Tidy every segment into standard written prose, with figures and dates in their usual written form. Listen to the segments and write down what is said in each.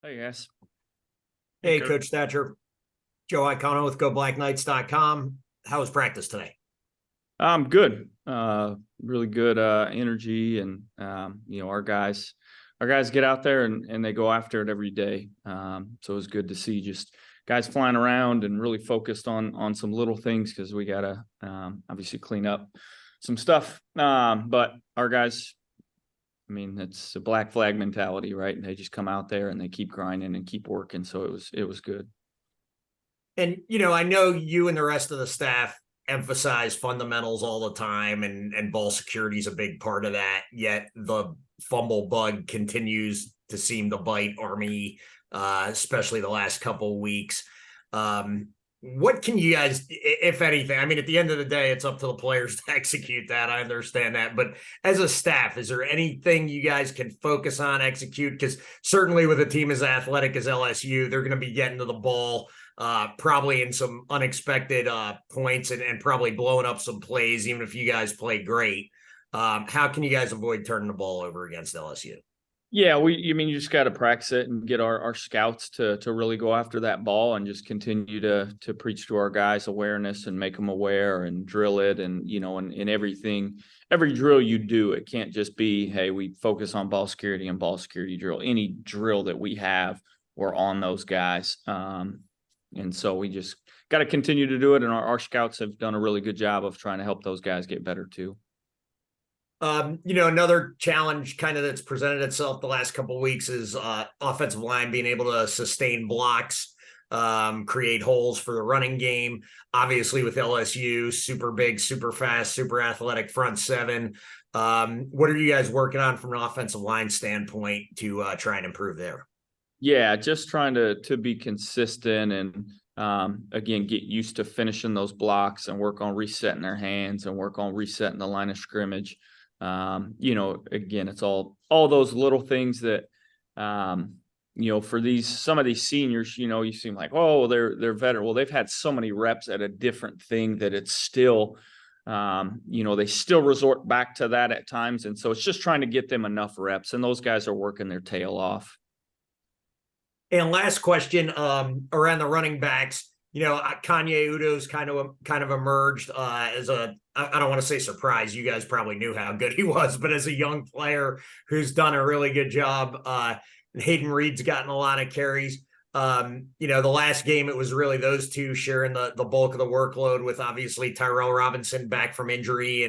Hey, guys. Hey, Hey, Coach. Coach Thatcher. Joe Icono with GoBlackKnights.com. How was practice today? I'm good. Really good energy, and our guys get out there and they go after it every day. So it's good to see just guys flying around and really focused on some little things because we gotta obviously clean up some stuff. But our guys, I mean, it's a black flag mentality, right? And they just come out there and they keep grinding and keep working. So it was good. And, I know you and the rest of the staff emphasize fundamentals all the time, and ball security is a big part of that. Yet the fumble bug continues to seem to bite Army, especially the last couple of weeks. What can you guys, if anything? I mean, at the end of the day, it's up to the players to execute that. I understand that. But as a staff, is there anything you guys can focus on, execute? Because certainly with a team as athletic as LSU, they're going to be getting to the ball probably in some unexpected points, and probably blowing up some plays, even if you guys play great. How can you guys avoid turning the ball over against LSU? Yeah, you just got to practice it and get our scouts to really go after that ball and just continue to preach to our guys awareness and make them aware and drill it. And, and everything, every drill you do, it can't just be, hey, we focus on ball security and ball security drill. Any drill that we have, we're on those guys. And so we just got to continue to do it. And our scouts have done a really good job of trying to help those guys get better too. Another challenge kind of that's presented itself the last couple of weeks is offensive line being able to sustain blocks, create holes for the running game. Obviously, with LSU, super big, super fast, super athletic front seven. What are you guys working on from an offensive line standpoint to try and improve there? Yeah, just trying to be consistent and again get used to finishing those blocks and work on resetting their hands and work on resetting the line of scrimmage. Again, it's all those little things that for these some of these seniors, you seem like, oh, they're veteran. Well, they've had so many reps at a different thing that it's still they still resort back to that at times. And so it's just trying to get them enough reps. And those guys are working their tail off. And last question, around the running backs. Kanye Udo's kind of emerged as I don't want to say surprise. You guys probably knew how good he was, but as a young player who's done a really good job. Hayden Reed's gotten a lot of carries. The last game it was really those two sharing the bulk of the workload, with obviously Tyrell Robinson back from injury,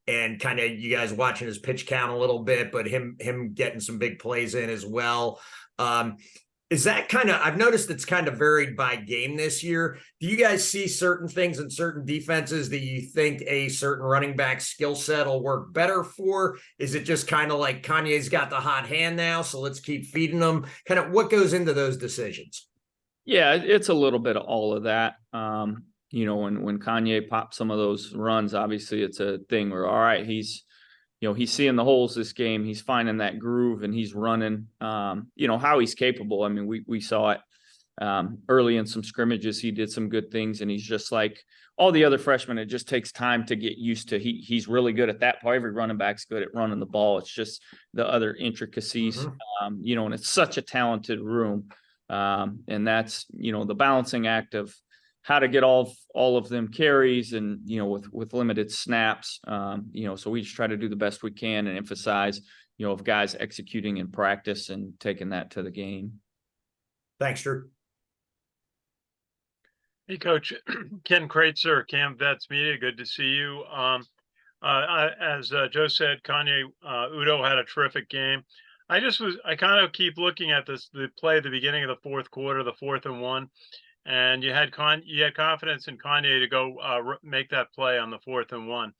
and kind of you guys watching his pitch count a little bit, but him getting some big plays in as well. Is that I've noticed it's kind of varied by game this year. Do you guys see certain things in certain defenses that you think a certain running back skill set will work better for? Is it just kind of like Kanye's got the hot hand now, so let's keep feeding them? Kind of what goes into those decisions? Yeah, it's a little bit of all of that. When Kanye pops some of those runs, obviously it's a thing where, all right, he's seeing the holes this game. He's finding that groove and he's running. How he's capable. I mean, we saw it early in some scrimmages. He did some good things, and he's just like all the other freshmen. It just takes time to get used to. He's really good at that part. Every running back's good at running the ball. It's just the other intricacies. And it's such a talented room. And that's the balancing act of how to get all of them carries, and with limited snaps. So we just try to do the best we can and emphasize of guys executing in practice and taking that to the game. Thanks, Drew. Hey, Coach. Ken Kreitzer, Cam Vets Media. Good to see you. As Joe said, Kanye Udo had a terrific game. I kind of keep looking at the play at the beginning of the fourth quarter, the 4th and 1, and you had confidence in Kanye to go make that play on the 4th and 1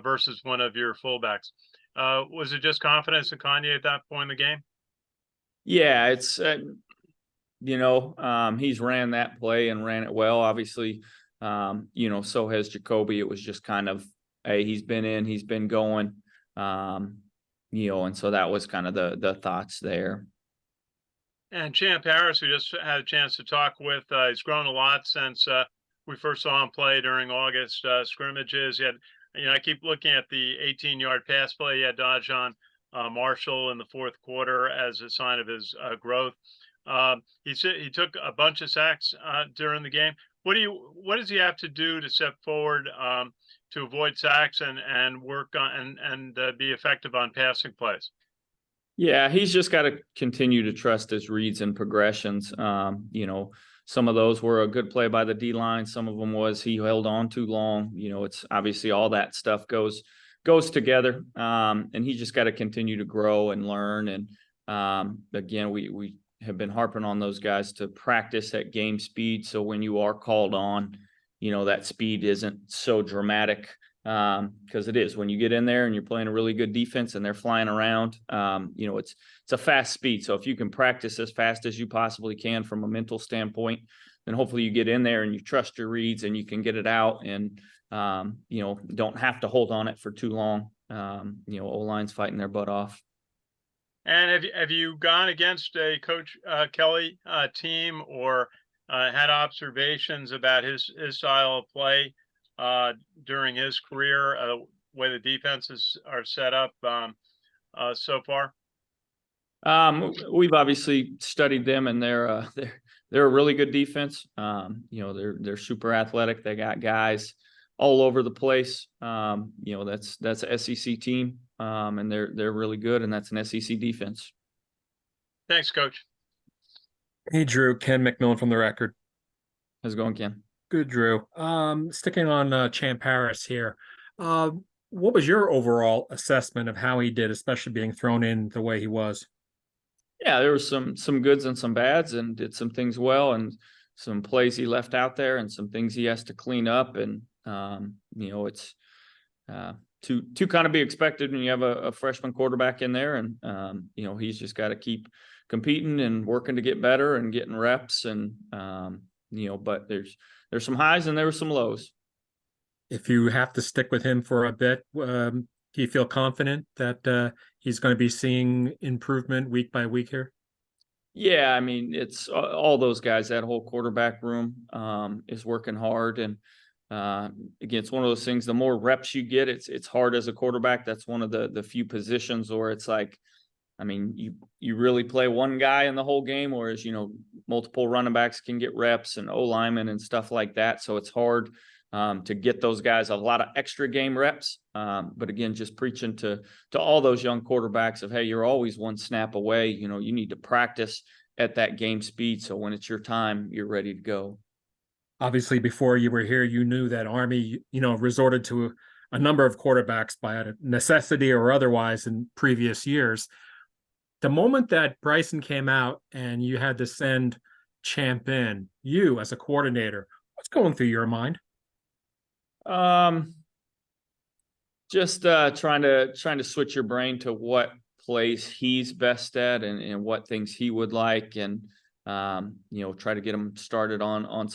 versus one of your fullbacks. Was it just confidence in Kanye at that point in the game? Yeah, it's he's ran that play and ran it well. Obviously, so has Jacoby. It was just kind of, hey, he's been going, and so that was kind of the thoughts there. And Champ Harris, who just had a chance to talk with, he's grown a lot since we first saw him play during August scrimmages. He had, I keep looking at the 18-yard pass play he had dodged on Marshall in the fourth quarter as a sign of his growth. He said he took a bunch of sacks during the game. What does he have to do to step forward to avoid sacks and work on and be effective on passing plays? Yeah, he's just got to continue to trust his reads and progressions. Some of those were a good play by the D line. Some of them was he held on too long. It's obviously all that stuff goes together. And he just got to continue to grow and learn. And again, we have been harping on those guys to practice at game speed. So when you are called on, that speed isn't so dramatic. Because it is when you get in there and you're playing a really good defense and they're flying around, it's a fast speed. So if you can practice as fast as you possibly can from a mental standpoint, then hopefully you get in there and you trust your reads and you can get it out and, don't have to hold on it for too long. O-line's fighting their butt off. And have you gone against a Coach Kelly team or had observations about his style of play during his career, way the defenses are set up so far? We've obviously studied them, and they're a really good defense. They're super athletic. They got guys all over the place. That's an SEC team, and they're really good, and that's an SEC defense. Thanks, Coach. Hey, Drew. Ken McMillan from The Record. How's it going, Ken? Good, Drew. Sticking on Champ Harris here. What was your overall assessment of how he did, especially being thrown in the way he was? Yeah, there was some goods and some bads, and did some things well, and some plays he left out there, and some things he has to clean up. And it's to kind of be expected when you have a freshman quarterback in there, and he's just got to keep competing and working to get better and getting reps, and but there's some highs and there were some lows. If you have to stick with him for a bit, do you feel confident that he's going to be seeing improvement week by week here? Yeah, I mean, it's all those guys. That whole quarterback room is working hard, and again, it's one of those things. The more reps you get, it's hard as a quarterback. That's one of the few positions where it's like, I mean, you really play one guy in the whole game, whereas multiple running backs can get reps and O-linemen and stuff like that. So it's hard to get those guys a lot of extra game reps. But again, just preaching to all those young quarterbacks of, hey, you're always one snap away. You need to practice at that game speed, so when it's your time, you're ready to go. Obviously, before you were here, you knew that Army, resorted to a number of quarterbacks by necessity or otherwise in previous years. The moment that Bryson came out and you had to send Champ in, you as a coordinator, what's going through your mind? Just trying to switch your brain to what plays he's best at and what things he would like, and try to get him started on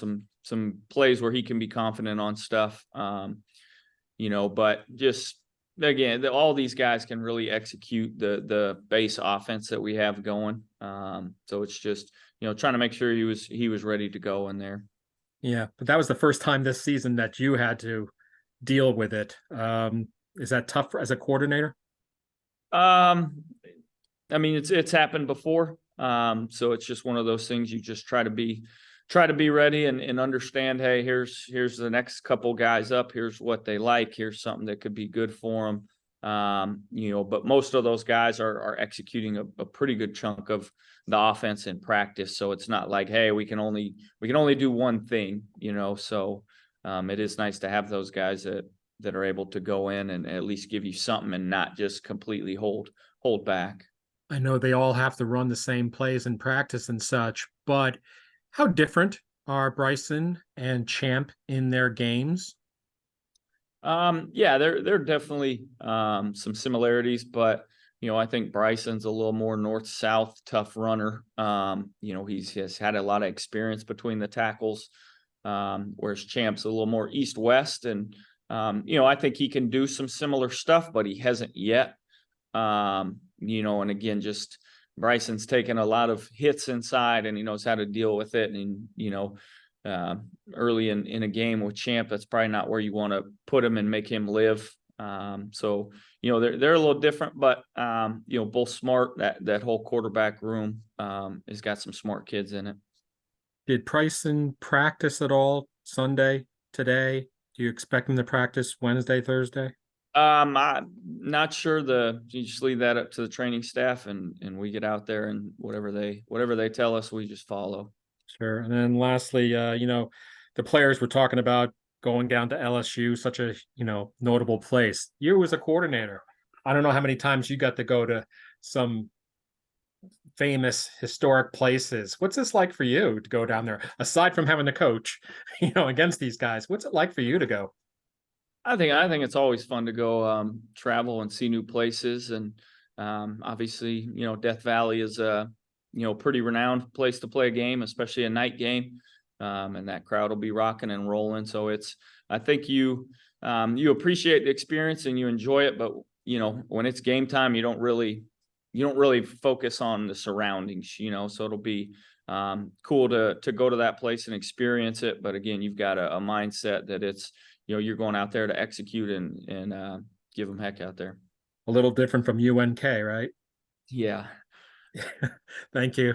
some plays where he can be confident on stuff. But just again, all these guys can really execute the base offense that we have going. So it's just trying to make sure he was ready to go in there. Yeah, but that was the first time this season that you had to deal with it. Is that tough as a coordinator? I mean, it's happened before. So it's just one of those things. You just try to be ready and understand, hey, here's the next couple guys up. Here's what they like. Here's something that could be good for them. But most of those guys are executing a pretty good chunk of the offense in practice. So it's not like, hey, we can only do one thing, so it is nice to have those guys that are able to go in and at least give you something and not just completely hold back. I know they all have to run the same plays in practice and such, but how different are Bryson and Champ in their games? Yeah, there are definitely some similarities, but I think Bryson's a little more north-south tough runner. He has had a lot of experience between the tackles, whereas Champ's a little more east-west, and I think he can do some similar stuff, but he hasn't yet. And again, just Bryson's taken a lot of hits inside, and he knows how to deal with it. And early in a game with Champ, that's probably not where you want to put him and make him live. So, they're a little different, but, both smart. That whole quarterback room has got some smart kids in it. Did Bryson practice at all Sunday, today? Do you expect him to practice Wednesday, Thursday? I'm not sure. You just leave that up to the training staff, and we get out there, and whatever they tell us, we just follow. Sure. And then lastly, the players were talking about going down to LSU, such a, notable place. You as a coordinator, I don't know how many times you got to go to some famous historic places. What's this like for you to go down there? Aside from having to coach, against these guys, what's it like for you to go? I think it's always fun to go travel and see new places, and obviously, Death Valley is a pretty renowned place to play a game, especially a night game, and that crowd will be rocking and rolling. So I think you appreciate the experience and you enjoy it, but when it's game time, you don't really focus on the surroundings. So it'll be cool to go to that place and experience it. But again, you've got a mindset that it's you're going out there to execute and give them heck out there. A little different from UNK, right? Yeah. Thank you.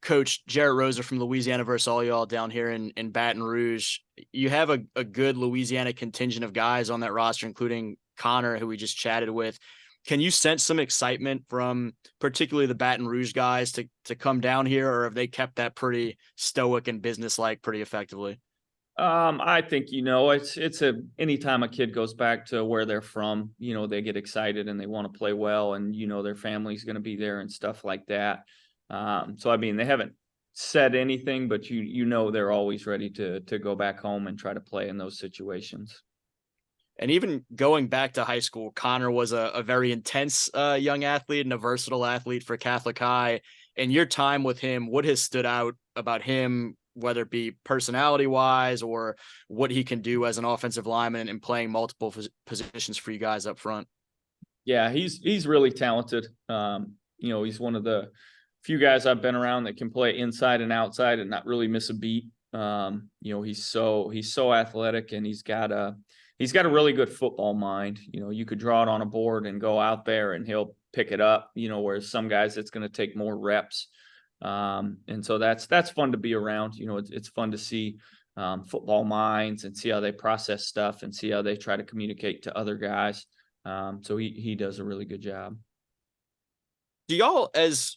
Coach Jarrett Rosa from Louisiana versus all y'all down here in Baton Rouge. You have a good Louisiana contingent of guys on that roster, including Connor, who we just chatted with. Can you sense some excitement from particularly the Baton Rouge guys to come down here, or have they kept that pretty stoic and businesslike pretty effectively? I think, it's anytime a kid goes back to where they're from, they get excited and they want to play well, and, their family's going to be there and stuff like that. So, I mean, they haven't said anything, but they're always ready to go back home and try to play in those situations. And even going back to high school, Connor was a very intense young athlete and a versatile athlete for Catholic High. And your time with him, what has stood out about him, whether it be personality-wise or what he can do as an offensive lineman and playing multiple positions for you guys up front? Yeah, he's really talented. He's one of the few guys I've been around that can play inside and outside and not really miss a beat. He's so athletic, and he's got a really good football mind. You could draw it on a board and go out there and he'll pick it up, whereas some guys it's going to take more reps. And so that's fun to be around. It's fun to see football minds and see how they process stuff and see how they try to communicate to other guys. So he does a really good job. Do y'all as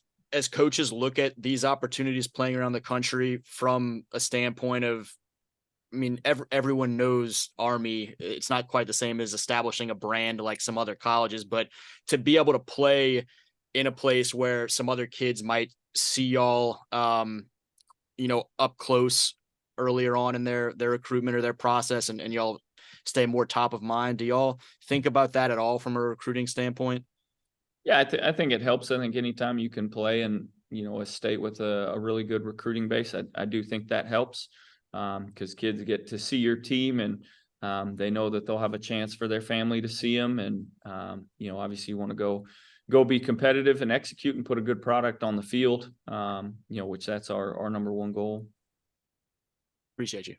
coaches look at these opportunities playing around the country from a standpoint of, I mean, everyone knows Army. It's not quite the same as establishing a brand like some other colleges, but to be able to play in a place where some other kids might see y'all, up close earlier on in their recruitment or their process, and y'all stay more top of mind. Do y'all think about that at all from a recruiting standpoint? Yeah, I think it helps. I think anytime you can play in, a state with a really good recruiting base, I do think that helps. Because kids get to see your team, and they know that they'll have a chance for their family to see them. And, obviously you want to go be competitive and execute and put a good product on the field, which that's our number one goal. Appreciate you.